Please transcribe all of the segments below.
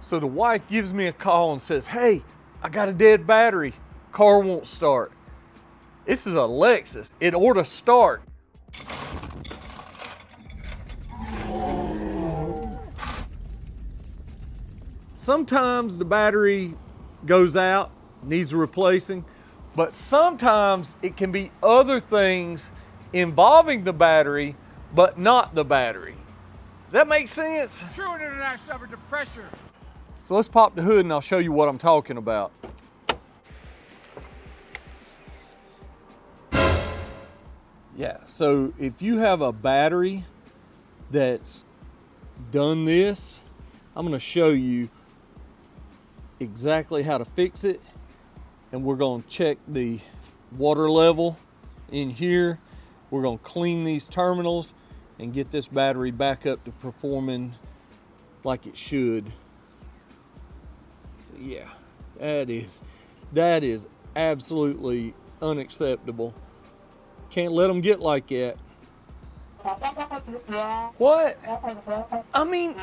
So the wife gives me a call and says, hey, I got a dead battery. Car won't start. This is a Lexus. It ought to start. Sometimes the battery goes out, needs replacing, but sometimes it can be other things involving the battery, but not the battery. Does that make sense? True international average of pressure. So let's pop the hood and I'll show you what I'm talking about. Yeah, so if you have a battery that's done this, I'm gonna show you exactly how to fix it. And we're gonna check the water level in here. We're gonna clean these terminals and get this battery back up to performing like it should. So yeah, that is absolutely unacceptable. Can't let them get like that. What? I mean,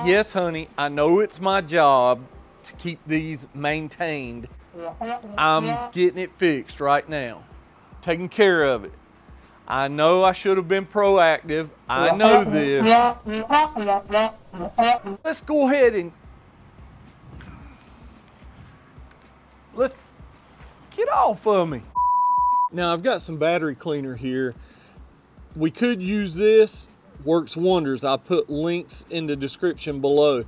yes, honey, I know it's my job to keep these maintained. I'm getting it fixed right now, taking care of it. I know I should have been proactive. I know this. Let's go ahead and let's get off of me. Now I've got some battery cleaner here. We could use this, works wonders. I'll put links in the description below.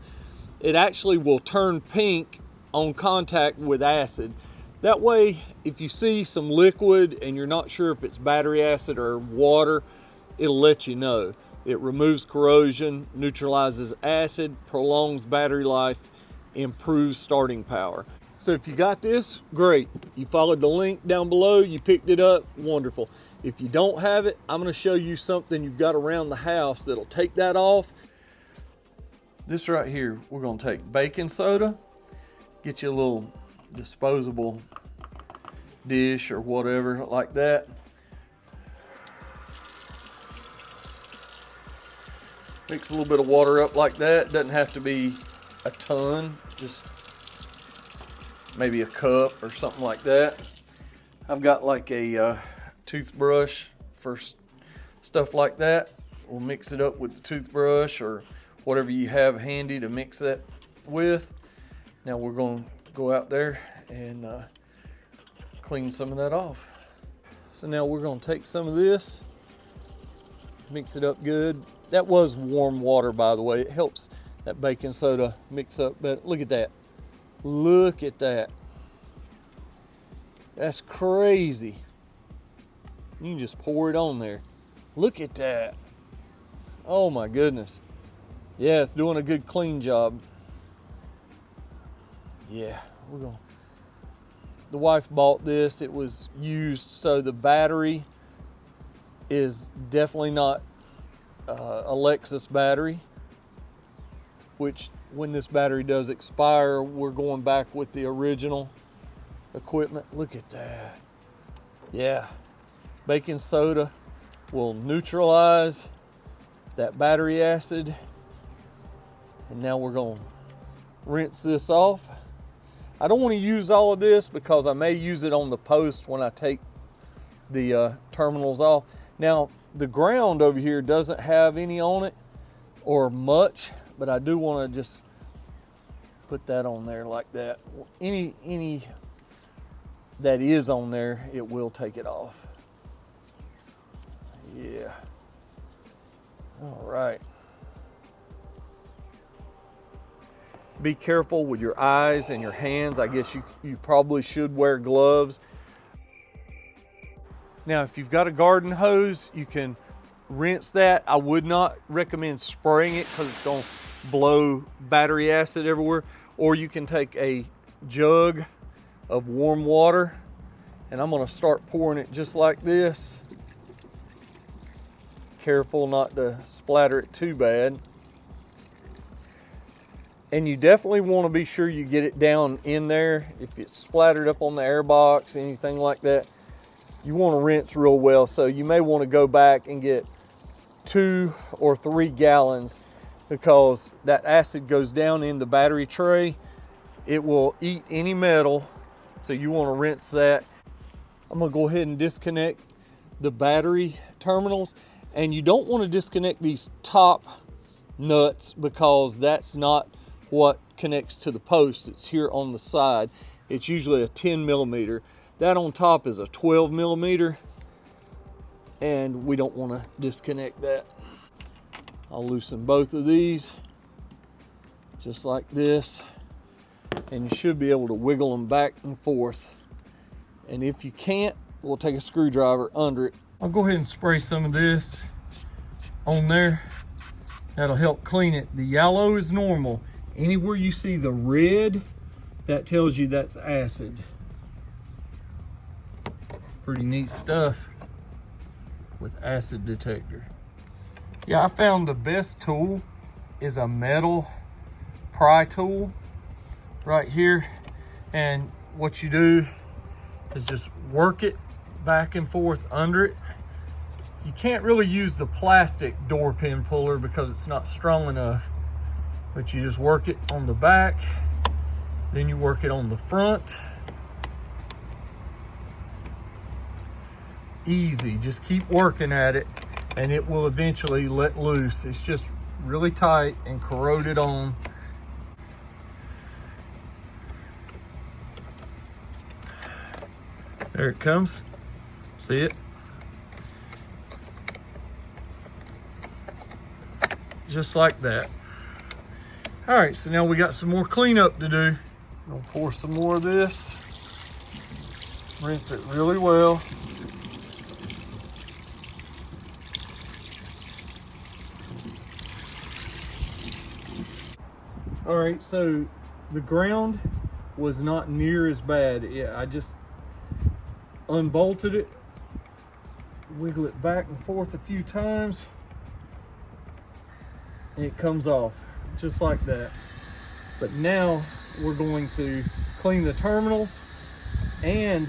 It actually will turn pink on contact with acid. That way, if you see some liquid and you're not sure if it's battery acid or water, it'll let you know. It removes corrosion, neutralizes acid, prolongs battery life, improves starting power. So if you got this, great. You followed the link down below, you picked it up, wonderful. If you don't have it, I'm gonna show you something you've got around the house that'll take that off. This right here, we're gonna take baking soda, get you a little disposable dish or whatever like that. Mix a little bit of water up like that. Doesn't have to be a ton, just maybe a cup or something like that. I've got like a toothbrush for stuff like that. We'll mix it up with the toothbrush or whatever you have handy to mix that with. Now we're going to go out there and clean some of that off. So now we're going to take some of this, mix it up good. That was warm water, by the way. It helps that baking soda mix up better. Look at that. Look at that. That's crazy. You can just pour it on there. Look at that. Oh my goodness. Yeah, it's doing a good clean job. Yeah, the wife bought this. It was used, so the battery is definitely not a Lexus battery, which when this battery does expire, we're going back with the original equipment. Look at that. Yeah, baking soda will neutralize that battery acid. And now we're going to rinse this off. I don't want to use all of this because I may use it on the post when I take the terminals off. Now, the ground over here doesn't have any on it or much, but I do want to just put that on there like that. Any that is on there, it will take it off. Yeah. All right. Be careful with your eyes and your hands. I guess you probably should wear gloves. Now, if you've got a garden hose, you can rinse that. I would not recommend spraying it because it's going to blow battery acid everywhere. Or you can take a jug of warm water, and I'm going to start pouring it just like this. Careful not to splatter it too bad. And you definitely want to be sure you get it down in there. If it's splattered up on the air box, anything like that, you want to rinse real well. So you may want to go back and get 2 or 3 gallons because that acid goes down in the battery tray. It will eat any metal, so you want to rinse that. I'm gonna go ahead and disconnect the battery terminals, and you don't want to disconnect these top nuts because that's not what connects to the post. It's here on the side. It's usually a 10 millimeter. That on top is a 12 millimeter, and we don't want to disconnect that. I'll loosen both of these just like this, and you should be able to wiggle them back and forth. And if you can't, we'll take a screwdriver under it. I'll go ahead and spray some of this on there. That'll help clean it. The yellow is normal. Anywhere you see the red, that tells you that's acid. Pretty neat stuff with acid detector. Yeah, I found the best tool is a metal pry tool right here. And what you do is just work it back and forth under it. You can't really use the plastic door pin puller because it's not strong enough, but you just work it on the back, then you work it on the front. Easy, just keep working at it and it will eventually let loose. It's just really tight and corroded on. There it comes. See it? Just like that. All right, so now we got some more cleanup to do. I'm gonna pour some more of this. Rinse it really well. All right, so the ground was not near as bad. I just unbolted it, wiggle it back and forth a few times, and it comes off just like that. But now we're going to clean the terminals and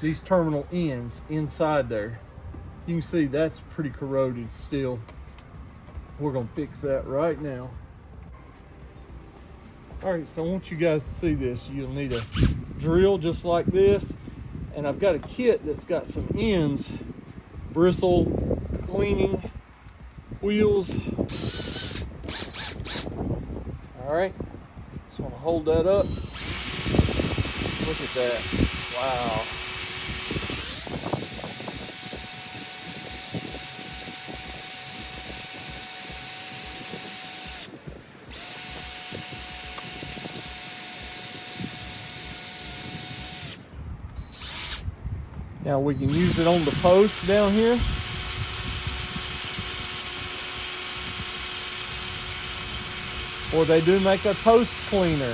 these terminal ends inside there. You can see that's pretty corroded still. We're gonna fix that right now. All right, so I want you guys to see this. You'll need a drill just like this, and I've got a kit that's got some ends, bristle cleaning wheels. All right, just want to hold that up. Look at that. Wow. Now we can use it on the post down here. Or they do make a post cleaner.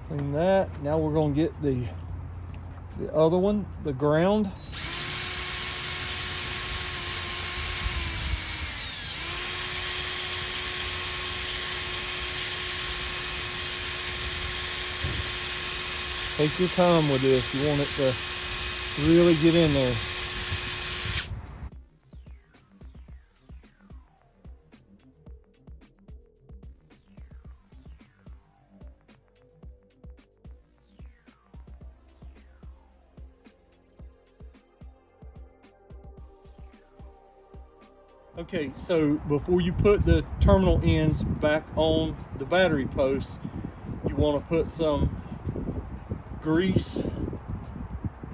Clean that. Now we're going to get the other one, the ground. Take your time with this. You want it to really get in there. Okay, so before you put the terminal ends back on the battery posts, you want to put some grease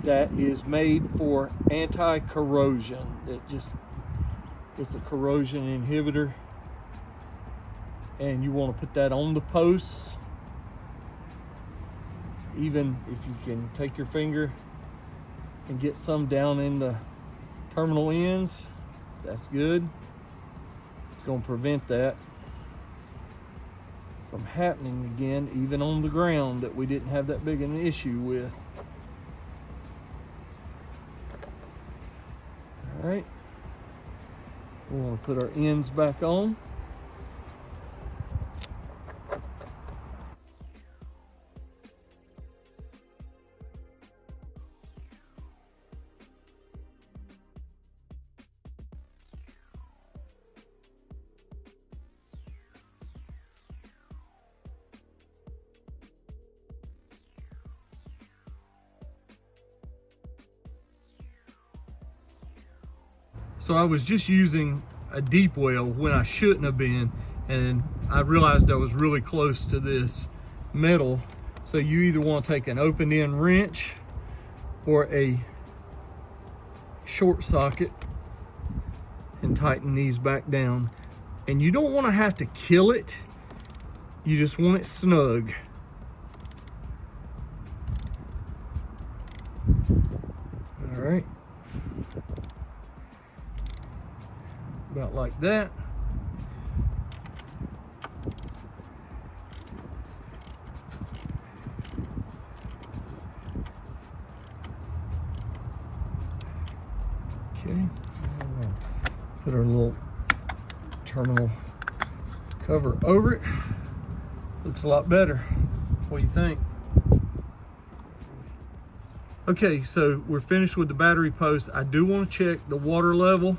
that is made for anti-corrosion. It's a corrosion inhibitor, and you want to put that on the posts. Even if you can take your finger and get some down in the terminal ends, that's good. It's going to prevent that from happening again, even on the ground that we didn't have that big an issue with. All right. We want to put our ends back on. So I was just using a deep well when I shouldn't have been, and I realized I was really close to this metal. So you either want to take an open end wrench or a short socket and tighten these back down. And you don't want to have to kill it, you just want it snug. All right. About like that. Okay, put our little terminal cover over it. Looks a lot better. What do you think? Okay, so we're finished with the battery post. I do want to check the water level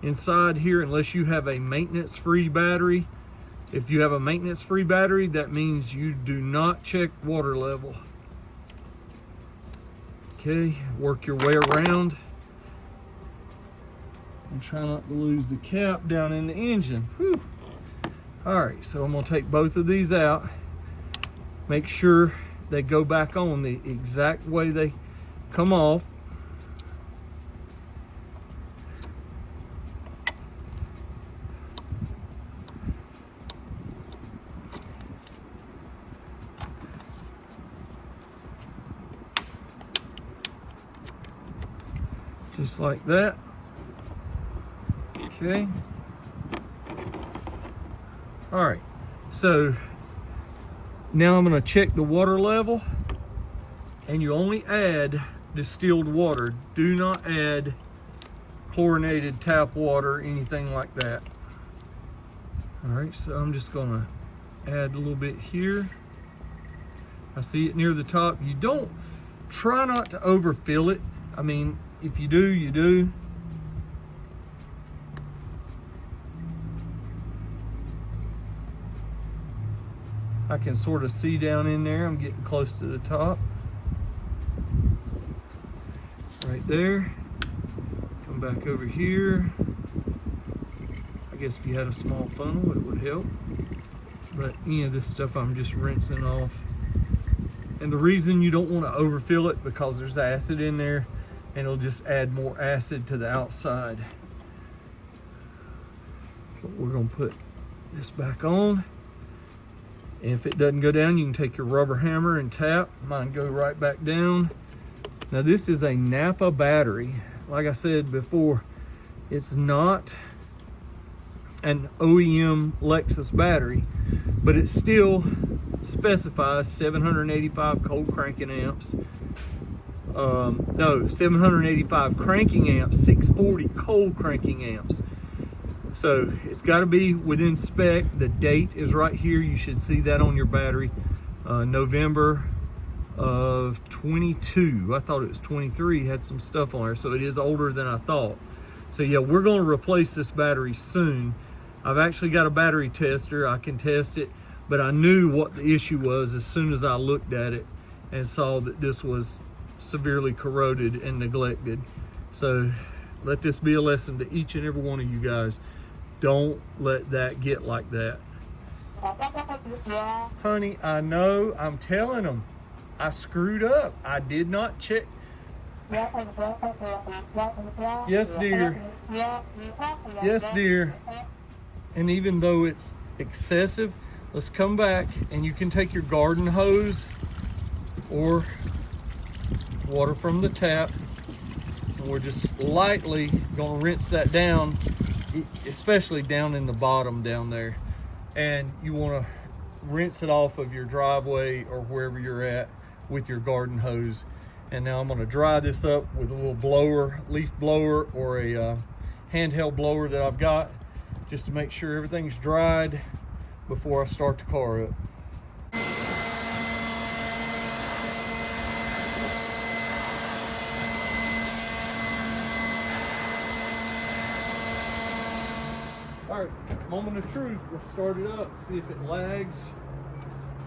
inside here, unless you have a maintenance-free battery. If you have a maintenance-free battery, that means you do not check water level. Okay, work your way around and try not to lose the cap down in the engine. Whew. All right, so I'm gonna take both of these out. Make sure they go back on the exact way they come off. Just like that. Okay. All right, so now I'm going to check the water level, and you only add distilled water. Do not add chlorinated tap water, anything like that. All right, so I'm just going to add a little bit here. I see it near the top. You don't, try not to overfill it. I mean, if you do, you do. I can sort of see down in there. I'm getting close to the top. Right there. Come back over here. I guess if you had a small funnel, it would help. But any of this stuff I'm just rinsing off. And the reason you don't want to overfill it, because there's acid in there, and it'll just add more acid to the outside. But we're going to put this back on. And if it doesn't go down, you can take your rubber hammer and tap. Mine go right back down. Now this is a Napa battery. Like I said before, it's not an OEM Lexus battery, but it still specifies 785 cold cranking amps. No, 785 cranking amps, 640 cold cranking amps. So it's got to be within spec. The date is right here. You should see that on your battery. November of 22. I thought it was 23. Had some stuff on there, so it is older than I thought. So yeah, we're going to replace this battery soon. I've actually got a battery tester. I can test it, but I knew what the issue was as soon as I looked at it and saw that this was severely corroded and neglected. So let this be a lesson to each and every one of you guys. Don't let that get like that. Honey, I know, I'm telling them. I screwed up. I did not check. Yes, dear. Yes, dear. And even though it's excessive, let's come back and you can take your garden hose or water from the tap, and we're just lightly going to rinse that down, especially down in the bottom down there. And you want to rinse it off of your driveway or wherever you're at with your garden hose. And now I'm going to dry this up with a little blower, leaf blower, or a handheld blower that I've got just to make sure everything's dried before I start the car up. All right, moment of truth. Let's start it up, see if it lags,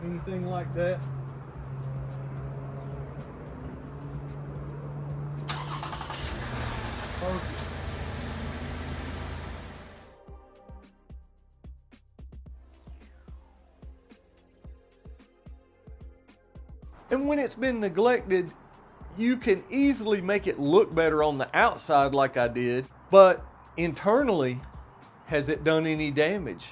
anything like that. Perfect. And when it's been neglected, you can easily make it look better on the outside like I did, but internally, has it done any damage?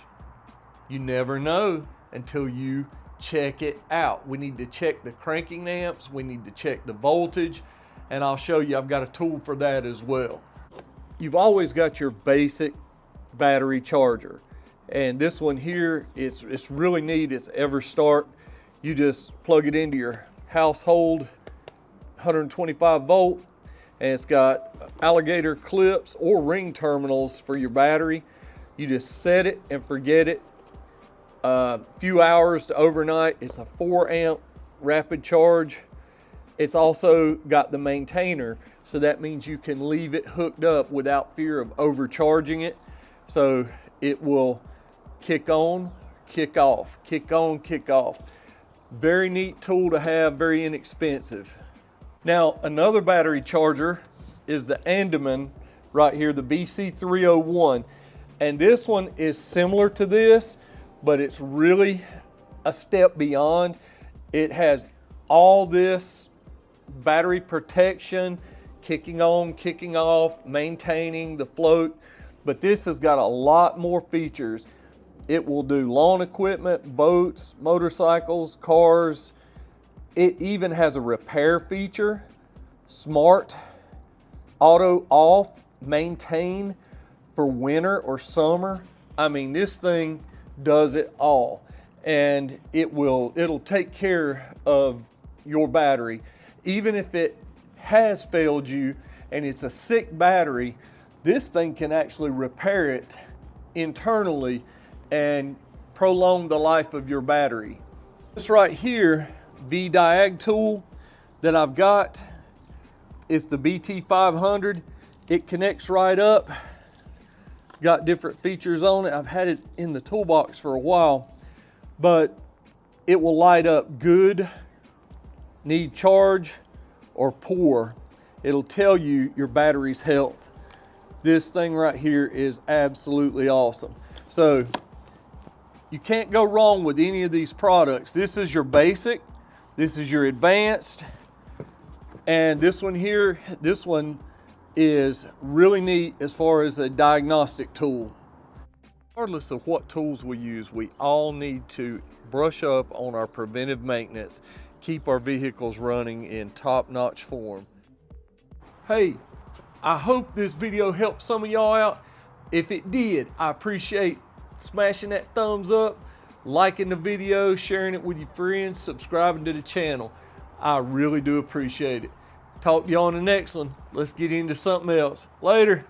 You never know until you check it out. We need to check the cranking amps, we need to check the voltage, and I'll show you, I've got a tool for that as well. You've always got your basic battery charger. And this one here, it's really neat, it's EverStart. You just plug it into your household 125 volt, and it's got alligator clips or ring terminals for your battery. You just set it and forget it. A few hours to overnight. It's a 4 amp rapid charge. It's also got the maintainer, so that means you can leave it hooked up without fear of overcharging it. So it will kick on, kick off, kick on, kick off. Very neat tool to have, very inexpensive. Now, another battery charger is the Andaman right here, the BC301. And this one is similar to this, but it's really a step beyond. It has all this battery protection, kicking on, kicking off, maintaining the float, but this has got a lot more features. It will do lawn equipment, boats, motorcycles, cars. It even has a repair feature, smart, auto off, maintain for winter or summer. I mean, this thing does it all, and it'll take care of your battery. Even if it has failed you and it's a sick battery, this thing can actually repair it internally and prolong the life of your battery. This right here, V-Diag tool that I've got, is the BT500. It connects right up, got different features on it. I've had it in the toolbox for a while, but it will light up good, need charge, or poor. It'll tell you your battery's health. This thing right here is absolutely awesome. So you can't go wrong with any of these products. This is your basic, this is your advanced, and this one here, this one is really neat as far as a diagnostic tool. Regardless of what tools we use, we all need to brush up on our preventive maintenance, keep our vehicles running in top-notch form. Hey, I hope this video helped some of y'all out. If it did, I appreciate smashing that thumbs up, liking the video, sharing it with your friends, subscribing to the channel. I really do appreciate it. Talk to y'all on the next one. Let's get into something else. Later.